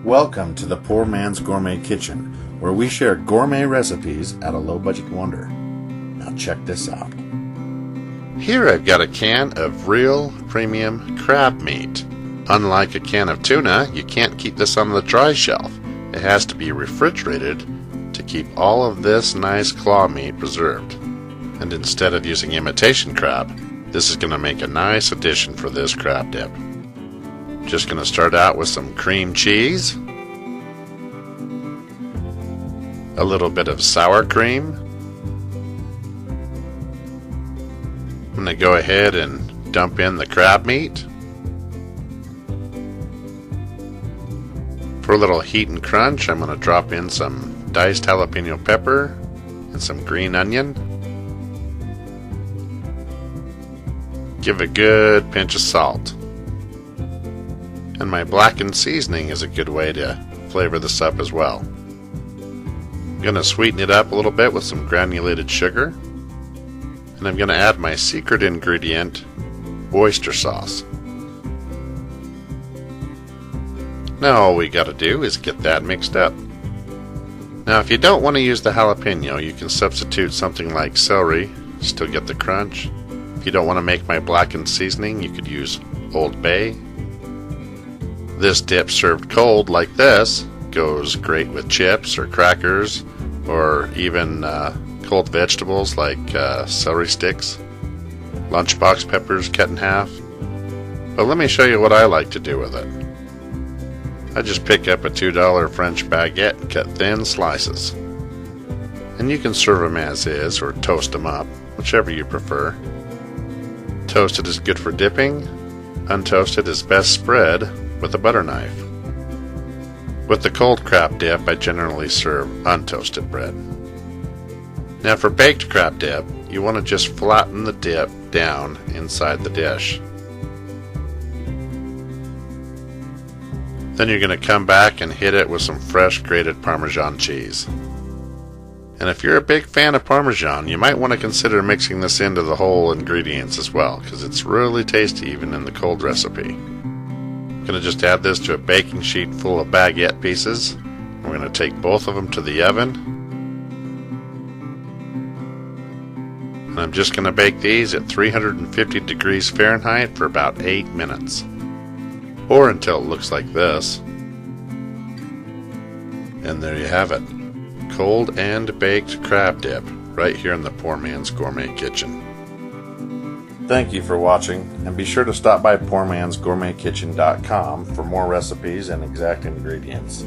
Welcome to the Poor Man's Gourmet Kitchen, where we share gourmet recipes at a low-budget wonder. Now check this out. Here I've got a can of real premium crab meat. Unlike a can of tuna, you can't keep this on the dry shelf. It has to be refrigerated to keep all of this nice claw meat preserved. And instead of using imitation crab, this is going to make a nice addition for this crab dip. Just going to start out with some cream cheese, a little bit of sour cream. I'm going to go ahead and dump in the crab meat. For a little heat and crunch, I'm going to drop in some diced jalapeno pepper and some green onion. Give a good pinch of salt. And my blackened seasoning is a good way to flavor this up as well. I'm going to sweeten it up a little bit with some granulated sugar. And I'm going to add my secret ingredient, oyster sauce. Now all we got to do is get that mixed up. Now if you don't want to use the jalapeno, you can substitute something like celery, still get the crunch. If you don't want to make my blackened seasoning, you could use Old Bay. This dip served cold like this goes great with chips or crackers or even cold vegetables like celery sticks, lunchbox peppers cut in half. But let me show you what I like to do with it. I just pick up a $2 French baguette and cut thin slices. And you can serve them as is or toast them up, whichever you prefer. Toasted is good for dipping. Untoasted is best spread with a butter knife. With the cold crab dip, I generally serve untoasted bread. Now for baked crab dip, you want to just flatten the dip down inside the dish. Then you're going to come back and hit it with some fresh grated Parmesan cheese. And if you're a big fan of Parmesan, you might want to consider mixing this into the whole ingredients as well, because it's really tasty even in the cold recipe. I'm going to just add this to a baking sheet full of baguette pieces. We're going to take both of them to the oven. And I'm just going to bake these at 350 degrees Fahrenheit for about 8 minutes. Or until it looks like this. And there you have it. Cold and baked crab dip right here in the Poor Man's Gourmet Kitchen. Thank you for watching, and be sure to stop by PoorMansGourmetKitchen.com for more recipes and exact ingredients.